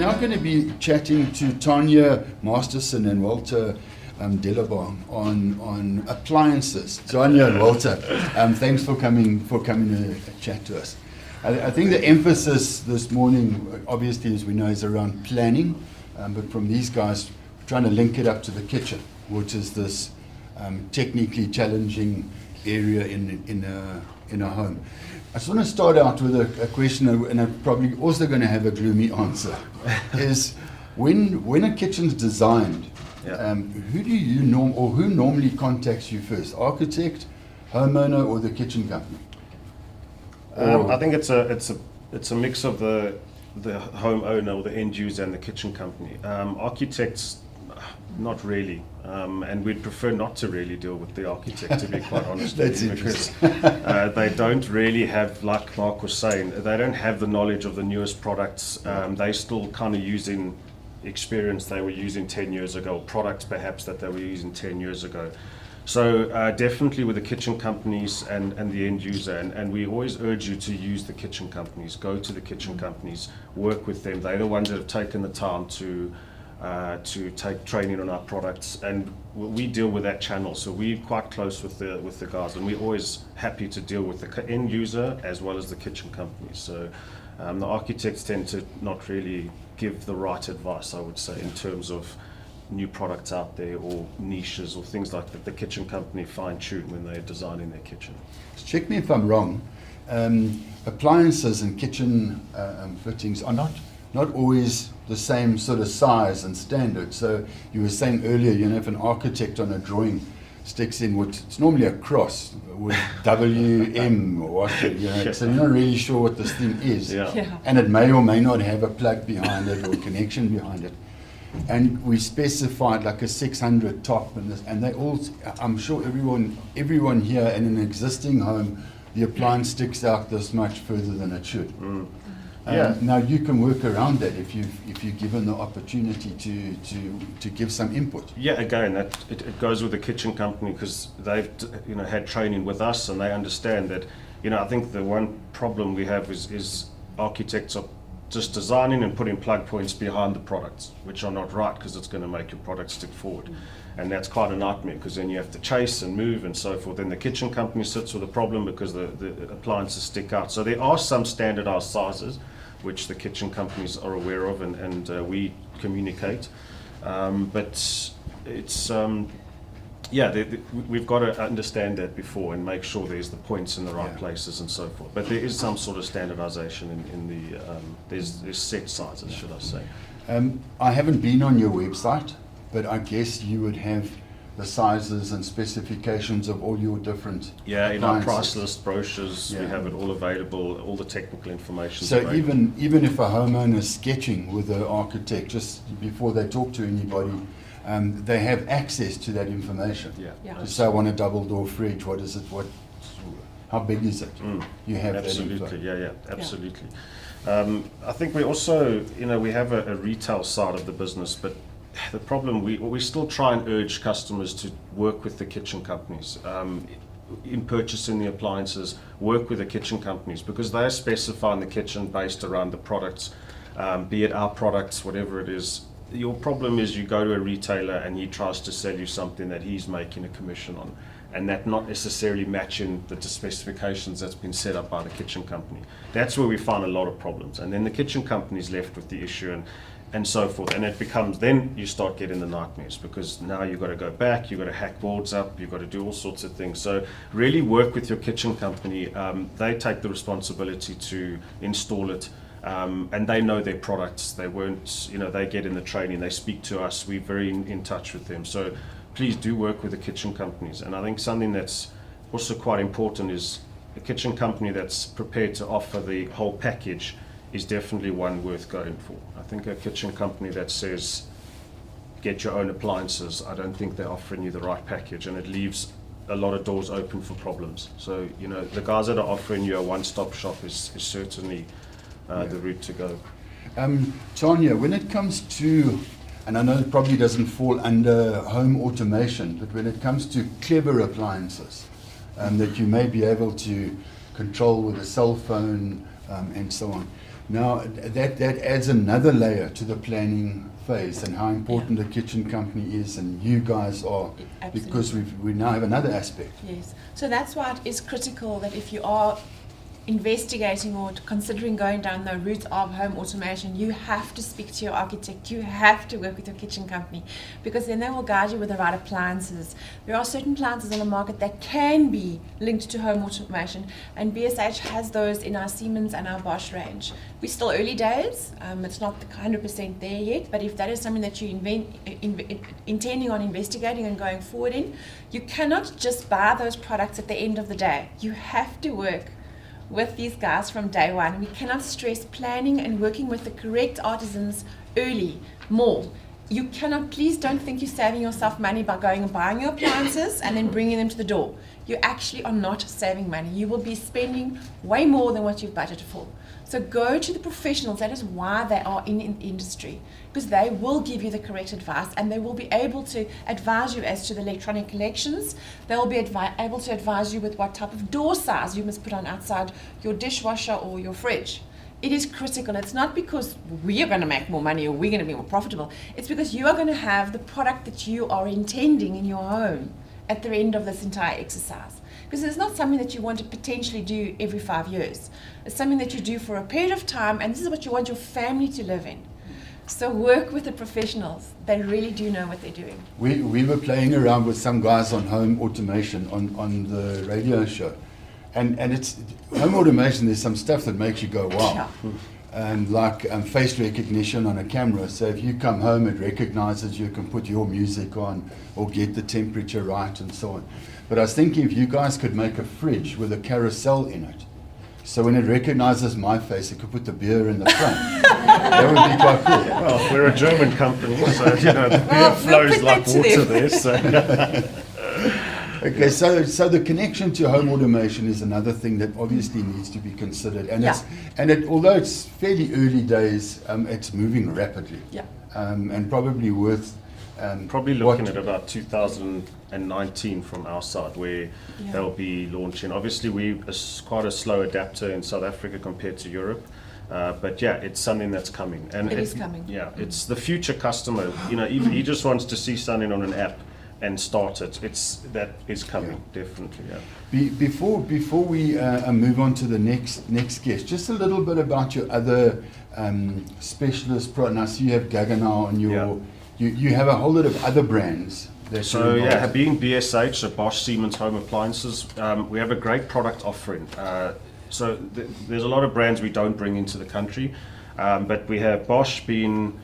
now going to be chatting to Tarnia, Masterson and Walter Dellerba on appliances. Tarnia and Walter, thanks for coming to chat to us. I think the emphasis this morning, obviously, as we know, is around planning, but from these guys, trying to link it up to the kitchen, which is this technically challenging area in a home. I just want to start out with a question, and I'm probably also going to have a gloomy answer. Is when a kitchen's designed, who do you who normally contacts you first? Architect, homeowner, or the kitchen company? I think it's a mix of the homeowner or the end user and the kitchen company. Architects, not really, and we'd prefer not to really deal with the architect, to be quite honest with you, because they don't really have, like Mark was saying, they don't have the knowledge of the newest products. They still kind of using experience they were using 10 years ago, products perhaps that they were using 10 years ago. So definitely with the kitchen companies and the end user, and we always urge you to use the kitchen companies, go to the kitchen companies, work with them. They're the ones that have taken the time to take training on our products, and we deal with that channel. So we're quite close with the guys, and we're always happy to deal with the end user as well as the kitchen companies. So the architects tend to not really give the right advice, I would say, in terms of new products out there or niches or things like that. The kitchen company fine-tune when they're designing their kitchen. Check me if I'm wrong. Appliances and kitchen fittings are not always the same sort of size and standard. So you were saying earlier, if an architect on a drawing sticks in it's normally a cross with WM or what, so you're not really sure what this thing is. And it may or may not have a plug behind it or a connection behind it. And we specified like a 600 top, and they all, I'm sure everyone here in an existing home, the appliance sticks out this much further than it should. Now you can work around that if you're given the opportunity to give some input. Yeah, again, it goes with the kitchen company, because they've had training with us, and they understand that. I think the one problem we have is architects are just designing and putting plug points behind the products, which are not right, because it's going to make your product stick forward. And that's quite a nightmare, because then you have to chase and move and so forth. Then the kitchen company sits with a problem because the appliances stick out. So there are some standardized sizes which the kitchen companies are aware of, and we communicate. But it's we've got to understand that before and make sure there's the points in the right places and so forth. But there is some sort of standardization in the there's set sizes, should I say. I haven't been on your website, but I guess you would have the sizes and specifications of all your different in our price list brochures, we have it all available, all the technical information. So even if a homeowner is sketching with an architect just before they talk to anybody, they have access to that information. To say, I want a double door fridge, what is it, how big is it? You have absolutely that info. Absolutely. I think we also, we have a retail side of the business, but the problem, we still try and urge customers to work with the kitchen companies. In purchasing the appliances, work with the kitchen companies, because they are specifying the kitchen based around the products, be it our products, whatever it is. Your problem is you go to a retailer and he tries to sell you something that he's making a commission on, and that not necessarily matching the specifications that's been set up by the kitchen company. That's where we find a lot of problems, and then the kitchen company is left with the issue and so forth, and it becomes, then you start getting the nightmares, because now you've got to go back, you've got to hack boards up, you've got to do all sorts of things. So really work with your kitchen company. They take the responsibility to install it. And they know their products. They weren't, they get in the training, they speak to us, we're very in touch with them. So please do work with the kitchen companies. And I think something that's also quite important is a kitchen company that's prepared to offer the whole package is definitely one worth going for. I think a kitchen company that says, get your own appliances, I don't think they're offering you the right package, and it leaves a lot of doors open for problems. So, the guys that are offering you a one-stop shop is certainly the route to go. Tarnia, when it comes to, and I know it probably doesn't fall under home automation, but when it comes to clever appliances that you may be able to control with a cell phone and so on, Now, that adds another layer to the planning phase and how important a kitchen company is, and you guys are, Absolutely. because we now have another aspect. Yes. So that's why it is critical that if you are investigating or considering going down the route of home automation, you have to speak to your architect, you have to work with your kitchen company, because then they will guide you with the right appliances. There are certain appliances on the market that can be linked to home automation, and BSH has those in our Siemens and our Bosch range. We're still early days, it's not 100% there yet, but if that is something that you're intending on investigating and going forward in, you cannot just buy those products at the end of the day. You have to work with these guys from day one. We cannot stress planning and working with the correct artisans early more. You cannot, please don't think you're saving yourself money by going and buying your appliances and then bringing them to the door. You actually are not saving money. You will be spending way more than what you've budgeted for. So go to the professionals. That is why they are in the industry, because they will give you the correct advice, and they will be able to advise you as to the electronic connections. They will be able to advise you with what type of door size you must put on outside your dishwasher or your fridge. It is critical. It's not because we are going to make more money or we're going to be more profitable. It's because you are going to have the product that you are intending in your home at the end of this entire exercise. Because it's not something that you want to potentially do every 5 years. It's something that you do for a period of time, and this is what you want your family to live in. So work with the professionals. They really do know what they're doing. We were playing around with some guys on home automation on the radio show. And it's home automation, there's some stuff that makes you go, wow. Yeah. Like face recognition on a camera. So if you come home, it recognizes you, can put your music on or get the temperature right and so on. But I was thinking if you guys could make a fridge with a carousel in it, so when it recognizes my face, it could put the beer in the front. That would be quite cool. Well, we're a German company, so the beer flows like water there. So. Okay, so the connection to home automation is another thing that obviously needs to be considered, and although it's fairly early days, it's moving rapidly. Yeah. And probably worth probably looking at about 2019 from our side, where they'll be launching. Obviously, we're quite a slow adapter in South Africa compared to Europe. But yeah, it's something that's coming. And it is coming. Yeah, it's the future customer. He just wants to see something on an app and start it. That is coming, definitely. Yeah. Before we move on to the next guest, just a little bit about your other specialist product. I see you have Gaggenau on your. You have a whole lot of other brands. So being BSH, so Bosch Siemens Home Appliances, we have a great product offering. So there's a lot of brands we don't bring into the country, but we have Bosch being.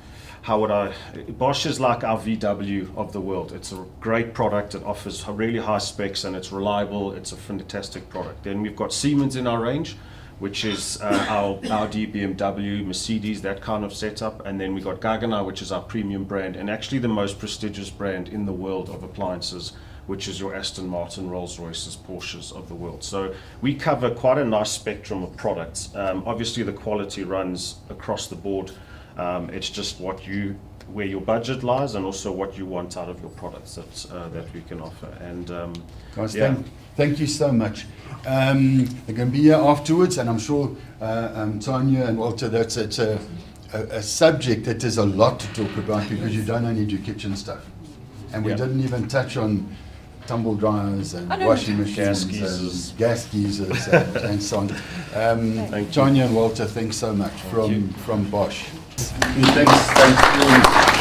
Bosch is like our VW of the world. It's a great product. It offers really high specs and it's reliable. It's a fantastic product. Then we've got Siemens in our range, which is our Audi, BMW, Mercedes, that kind of setup. And then we've got Gaggenau, which is our premium brand and actually the most prestigious brand in the world of appliances, which is your Aston Martin, Rolls-Royces, Porsches of the world. So we cover quite a nice spectrum of products. Obviously the quality runs across the board. It's just where your budget lies and also what you want out of your products that we can offer. And guys, thank you so much. They're going to be here afterwards, and I'm sure Tarnia and Walter, it's a subject that there's a lot to talk about because you don't only do kitchen stuff. And we didn't even touch on tumble dryers and washing machines, gas geysers and so on. Tarnia and Walter, thanks so much from Bosch. Thanks.